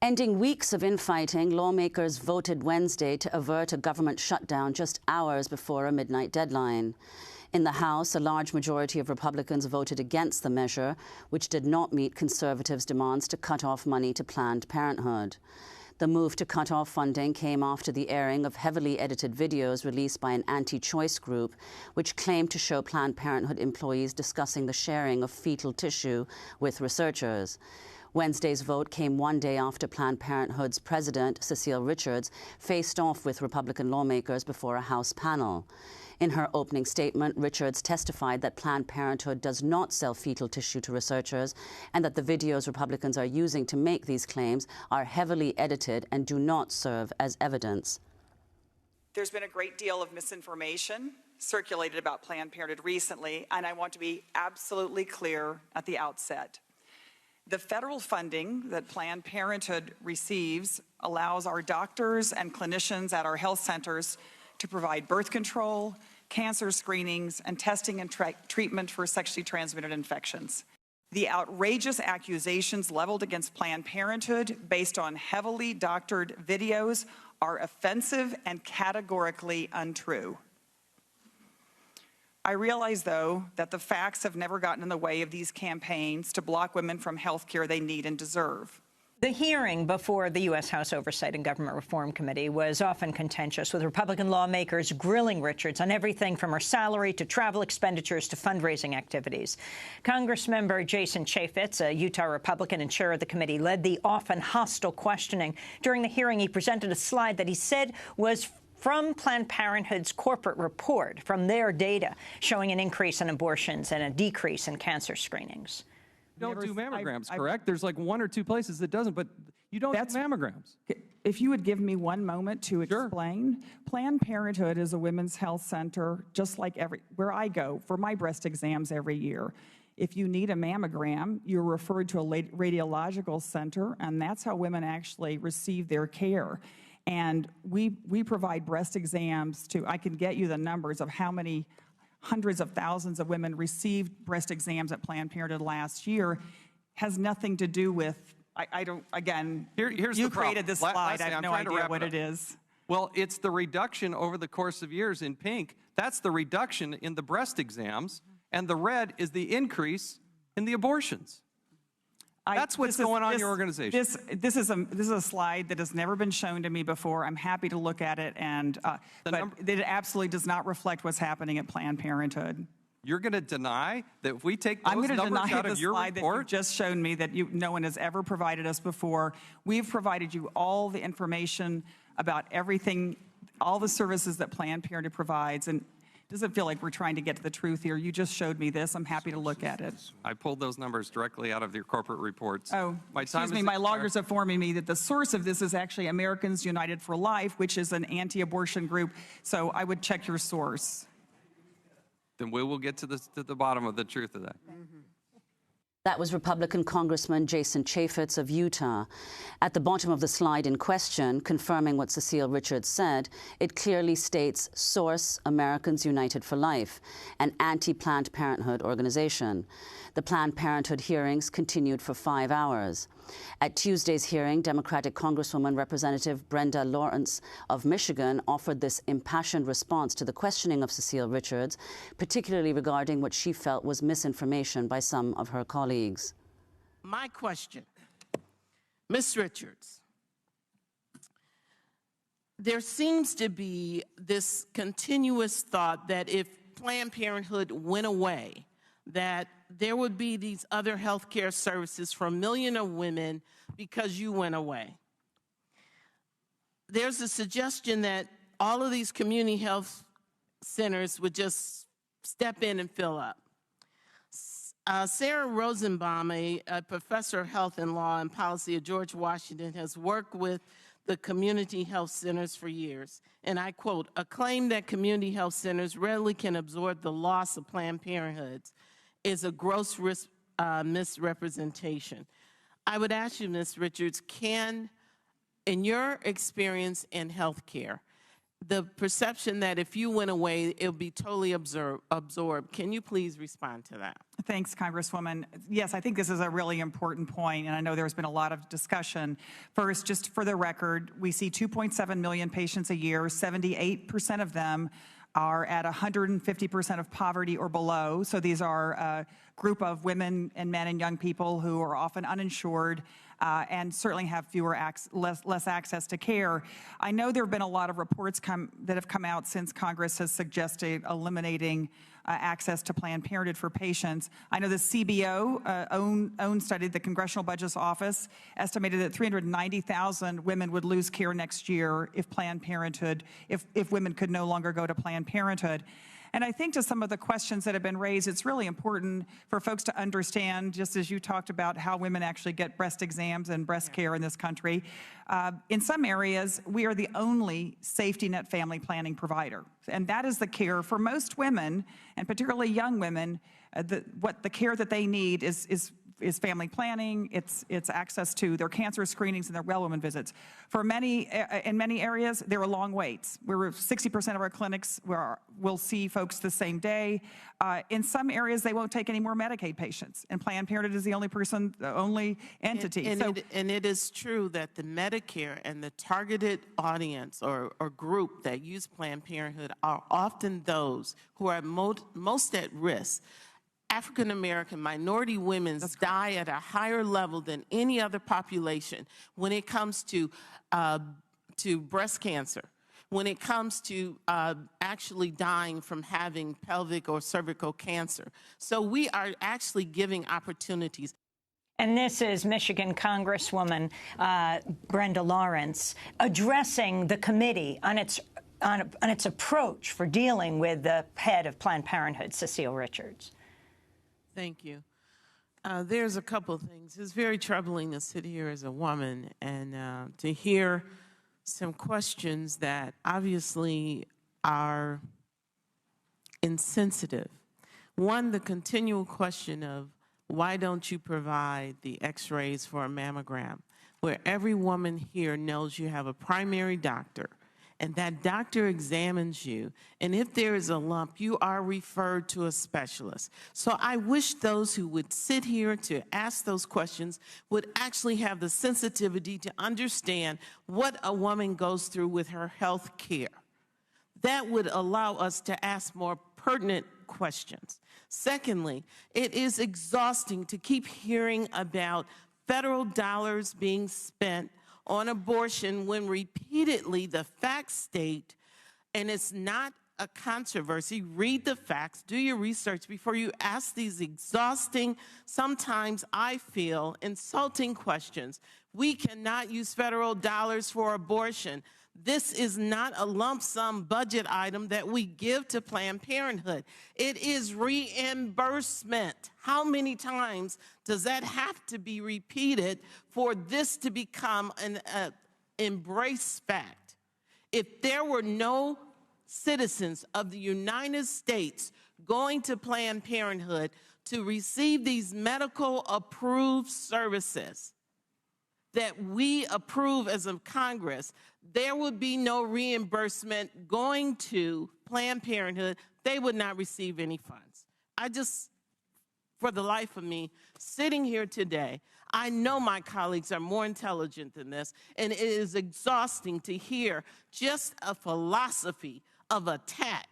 Ending weeks of infighting, lawmakers voted Wednesday to avert a government shutdown just hours before a midnight deadline. In the House, a large majority of Republicans voted against the measure, which did not meet conservatives' demands to cut off money to Planned Parenthood. The move to cut off funding came after the airing of heavily edited videos released by an anti-choice group, which claimed to show Planned Parenthood employees discussing the sharing of fetal tissue with researchers. Wednesday's vote came one day after Planned Parenthood's president, Cecile Richards, faced off with Republican lawmakers before a House panel. In her opening statement, Richards testified that Planned Parenthood does not sell fetal tissue to researchers and that the videos Republicans are using to make these claims are heavily edited and do not serve as evidence. There's been a great deal of misinformation circulated about Planned Parenthood recently, and I want to be absolutely clear at the outset. The federal funding that Planned Parenthood receives allows our doctors and clinicians at our health centers to provide birth control, cancer screenings, and testing and treatment for sexually transmitted infections. The outrageous accusations leveled against Planned Parenthood based on heavily doctored videos are offensive and categorically untrue. I realize, though, that the facts have never gotten in the way of these campaigns to block women from health care they need and deserve. The hearing before the U.S. House Oversight and Government Reform Committee was often contentious, with Republican lawmakers grilling Richards on everything from her salary to travel expenditures to fundraising activities. Congressmember Jason Chaffetz, a Utah Republican and chair of the committee, led the often hostile questioning. During the hearing, he presented a slide that he said was from Planned Parenthood's corporate report, from their data, showing an increase in abortions and a decrease in cancer screenings. You don't do mammograms, correct? There's like one or two places that doesn't, but you don't do mammograms. If you would give me one moment to explain. Sure. Planned Parenthood is a women's health center, just like where I go for my breast exams every year. If you need a mammogram, you're referred to a radiological center, and that's how women actually receive their care. And we provide breast exams to, I can get you the numbers of how many hundreds of thousands of women received breast exams at Planned Parenthood last year. Has nothing to do with, I don't, again, here's you the created this slide, I have no idea what it is. Well, it's the reduction over the course of years in pink. That's the reduction in the breast exams, and the red is the increase in the abortions. That's what's going on in your organization. This is a slide that has never been shown to me before. I'm happy to look at it, and but it absolutely does not reflect what's happening at Planned Parenthood. You're going to deny that if we take those numbers out of your report? I'm going to deny the slide that you've just shown me that no one has ever provided us before. We've provided you all the information about everything, all the services that Planned Parenthood provides, and it doesn't feel like we're trying to get to the truth here. You just showed me this. I'm happy to look at it. I pulled those numbers directly out of your corporate reports. Oh, excuse me. My loggers are informing me that the source of this is actually Americans United for Life, which is an anti-abortion group. So I would check your source. Then we will get to the bottom of the truth of that. Mm-hmm. That was Republican Congressman Jason Chaffetz of Utah. At the bottom of the slide in question, confirming what Cecile Richards said, it clearly states source Americans United for Life, an anti-Planned Parenthood organization. The Planned Parenthood hearings continued for 5 hours. At Tuesday's hearing, Democratic Congresswoman Representative Brenda of Michigan offered this impassioned response to the questioning of Cecile Richards, particularly regarding what she felt was misinformation by some of her colleagues. My question, Ms. Richards, there seems to be this continuous thought that if Planned Parenthood went away, that there would be these other health care services for millions of women because you went away. There's a suggestion that all of these community health centers would just step in and fill up. Sarah Rosenbaum, a professor of health and law and policy at George Washington, has worked with the community health centers for years. And I quote, "A claim that community health centers readily can absorb the loss of Planned Parenthoods is a gross misrepresentation." I would ask you, Ms. Richards, can, in your experience in healthcare, the perception that if you went away, it would be totally absorbed. Can you please respond to that? Thanks, Congresswoman. Yes, I think this is a really important point, and I know there's been a lot of discussion. First, just for the record, we see 2.7 million patients a year. 78% of them are at 150% of poverty or below. So these are a group of women and men and young people who are often uninsured and certainly have less access to care. I know there have been a lot of reports that have come out since Congress has suggested eliminating access to Planned Parenthood for patients. I know the CBO own study, the Congressional Budget Office, estimated that 390,000 women would lose care next year if Planned Parenthood, if women could no longer go to Planned Parenthood. And I think to some of the questions that have been raised, it's really important for folks to understand, just as you talked about how women actually get breast exams and breast care in this country. In some areas, we are the only safety net family planning provider. And that is the care for most women, and particularly young women. The care that they need is family planning, it's access to their cancer screenings and their well woman visits. For many, in many areas, there are long waits. We're 60% of our clinics will see folks the same day. In some areas, they won't take any more Medicaid patients, and Planned Parenthood is the only entity. And it is true that the Medicare and the targeted audience or group that use Planned Parenthood are often those who are most at risk. African-American minority women die at a higher level than any other population when it comes to breast cancer, when it comes to actually dying from having pelvic or cervical cancer. So we are actually giving opportunities. And this is Michigan Congresswoman Brenda Lawrence addressing the committee on its approach for dealing with the head of Planned Parenthood, Cecile Richards. Thank you. There's a couple of things. It's very troubling to sit here as a woman and to hear some questions that obviously are insensitive. One, the continual question of why don't you provide the x-rays for a mammogram, where every woman here knows you have a primary doctor, and that doctor examines you, and if there is a lump, you are referred to a specialist. So I wish those who would sit here to ask those questions would actually have the sensitivity to understand what a woman goes through with her health care. That would allow us to ask more pertinent questions. Secondly, it is exhausting to keep hearing about federal dollars being spent on abortion when repeatedly the facts state, and it's not a controversy, read the facts, do your research before you ask these exhausting, sometimes I feel insulting questions. We cannot use federal dollars for abortion. This is not a lump sum budget item that we give to Planned Parenthood. It is reimbursement. How many times does that have to be repeated for this to become an embraced fact? If there were no citizens of the United States going to Planned Parenthood to receive these medical approved services that we approve as a Congress, there would be no reimbursement going to Planned Parenthood. They would not receive any funds. I just, for the life of me, sitting here today, I know my colleagues are more intelligent than this, and it is exhausting to hear just a philosophy of attack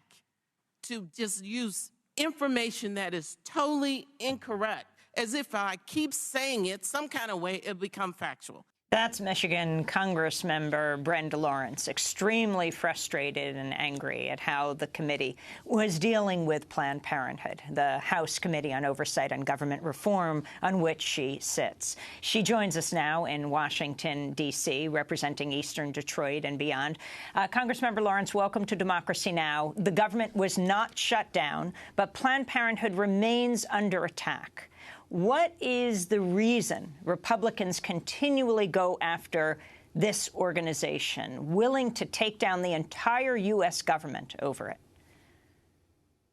to just use information that is totally incorrect, as if I keep saying it some kind of way, it'll become factual. That's Michigan Congressmember Brenda Lawrence, extremely frustrated and angry at how the committee was dealing with Planned Parenthood, the House Committee on Oversight and Government Reform, on which she sits. She joins us now in Washington, D.C., representing Eastern Detroit and beyond. Congressmember Lawrence, welcome to Democracy Now! The government was not shut down, but Planned Parenthood remains under attack. What is the reason Republicans continually go after this organization, willing to take down the entire U.S. government over it?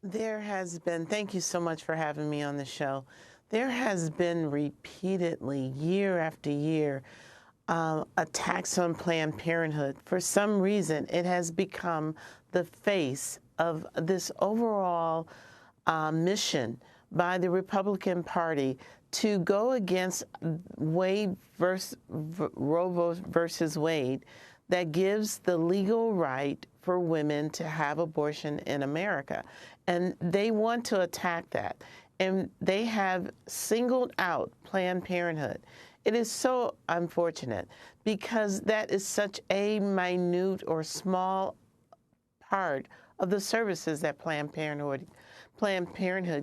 There has been, thank you so much for having me on the show. There has been repeatedly, year after year, attacks on Planned Parenthood. For some reason, it has become the face of this overall mission by the Republican Party to go against Roe versus Wade, that gives the legal right for women to have abortion in America. And they want to attack that. And they have singled out Planned Parenthood. It is so unfortunate because that is such a minute or small part of the services that Planned Parenthood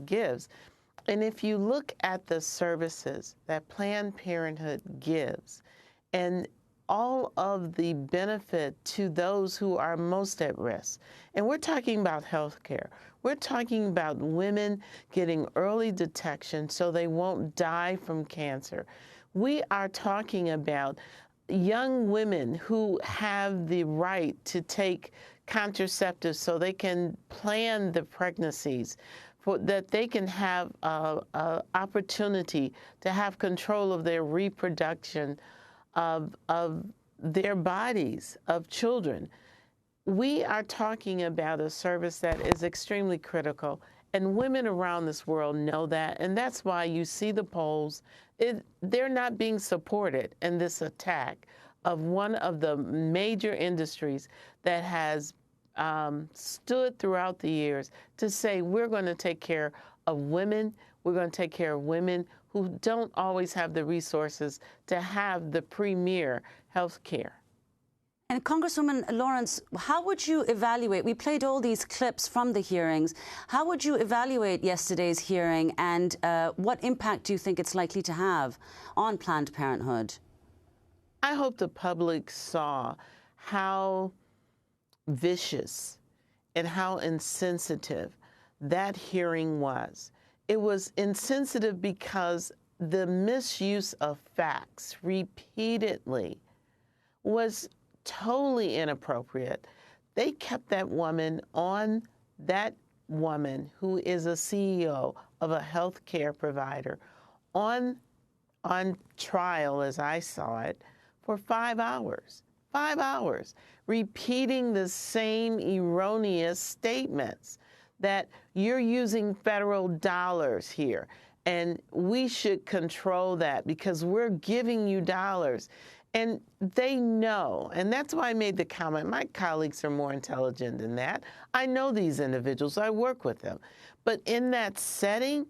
gives. And if you look at the services that Planned Parenthood gives and all of the benefit to those who are most at risk, and we're talking about health care, we're talking about women getting early detection so they won't die from cancer. We are talking about young women who have the right to take contraceptives so they can plan the pregnancies, that they can have an opportunity to have control of their reproduction of their bodies, of children. We are talking about a service that is extremely critical, and women around this world know that, and that's why you see the polls. They're not being supported in this attack of one of the major industries that has stood throughout the years to say we're going to take care of women, we're going to take care of women who don't always have the resources to have the premier health care. And Congresswoman Lawrence, how would you evaluate, we played all these clips from the hearings, how would you evaluate yesterday's hearing, and what impact do you think it's likely to have on Planned Parenthood? I hope the public saw how vicious and how insensitive that hearing was. It was insensitive because the misuse of facts repeatedly was totally inappropriate. They kept that woman who is a CEO of a health care provider on trial, as I saw it, for 5 hours. 5 hours, repeating the same erroneous statements that you're using federal dollars here, and we should control that because we're giving you dollars. And they know, and that's why I made the comment, my colleagues are more intelligent than that. I know these individuals, I work with them. But in that setting,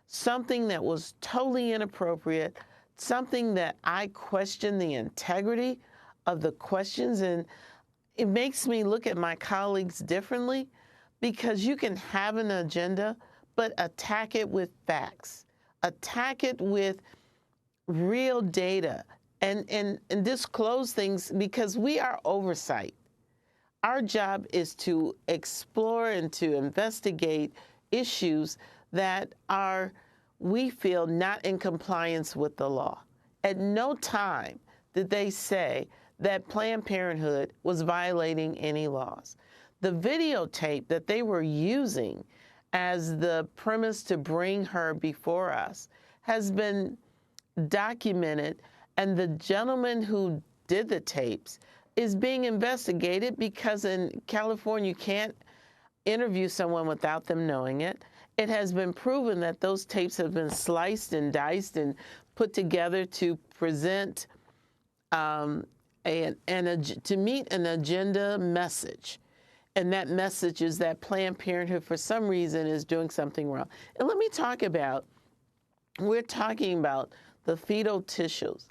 something that was totally inappropriate, something that I question the integrity of the questions, and it makes me look at my colleagues differently, because you can have an agenda, but attack it with facts, attack it with real data, and disclose things, because we are oversight. Our job is to explore and to investigate issues that are, we feel, not in compliance with the law. At no time did they say that Planned Parenthood was violating any laws. The videotape that they were using as the premise to bring her before us has been documented, and the gentleman who did the tapes is being investigated because in California you can't interview someone without them knowing it. It has been proven that those tapes have been sliced and diced and put together to present to meet an agenda message. And that message is that Planned Parenthood, for some reason, is doing something wrong. And let me talk about, we're talking about the fetal tissues.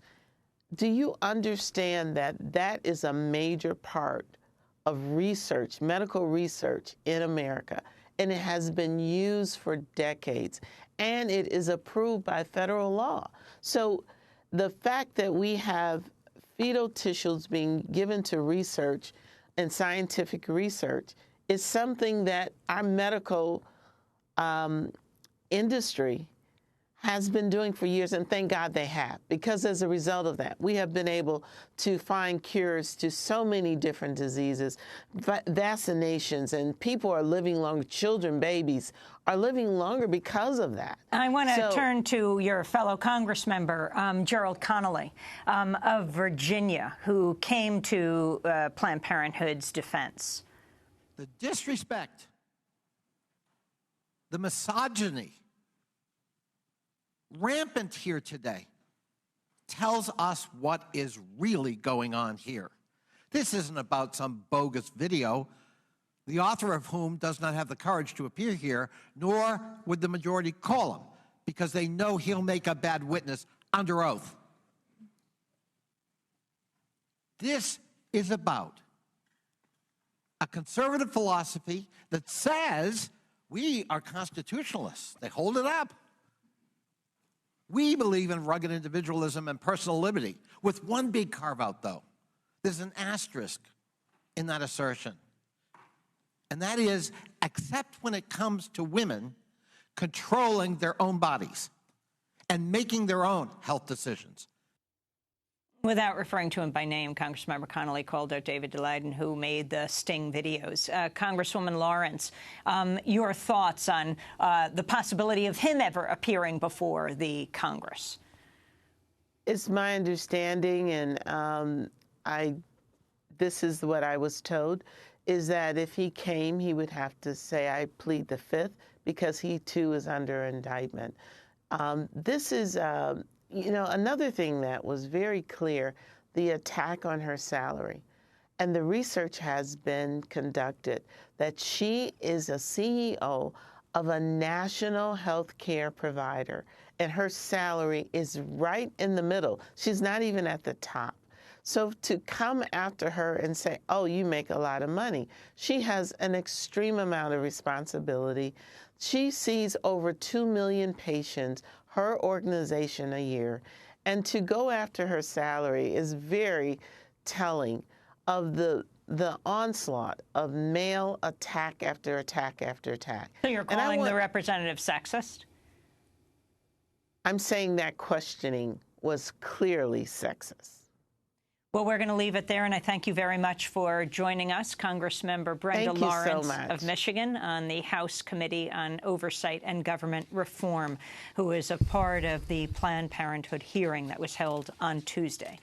Do you understand that that is a major part of research, medical research in America? And it has been used for decades, and it is approved by federal law. So the fact that we have fetal tissues being given to research and scientific research is something that our medical industry has been doing for years, and thank God they have, because as a result of that, we have been able to find cures to so many different diseases, vaccinations, and people are living longer. Children, babies are living longer because of that. I want to turn to your fellow Congress member, Gerald Connolly of Virginia, who came to Planned Parenthood's defense. The disrespect, the misogyny, rampant here today, tells us what is really going on here. This isn't about some bogus video, the author of whom does not have the courage to appear here, nor would the majority call him, because they know he'll make a bad witness under oath. This is about a conservative philosophy that says we are constitutionalists. They hold it up. We believe in rugged individualism and personal liberty, with one big carve-out, though. There's an asterisk in that assertion, and that is, except when it comes to women controlling their own bodies and making their own health decisions. Without referring to him by name, Congressmember Connolly called out David Daleiden, who made the sting videos. Congresswoman Lawrence, your thoughts on the possibility of him ever appearing before the Congress? It's my understanding, and this is what I was told, is that if he came, he would have to say, I plead the Fifth, because he, too, is under indictment. This is... you know, another thing that was very clear, the attack on her salary. And the research has been conducted that she is a CEO of a national health care provider, and her salary is right in the middle. She's not even at the top. So to come after her and say, oh, you make a lot of money, she has an extreme amount of responsibility. She sees over 2 million patients, her organization, a year, and to go after her salary is very telling of the onslaught of male attack after attack after attack. So you're calling the representative sexist? I'm saying that questioning was clearly sexist. Well, we're going to leave it there, and I thank you very much for joining us, Congressmember Brenda Lawrence of Michigan on the House Committee on Oversight and Government Reform, who is a part of the Planned Parenthood hearing that was held on Tuesday.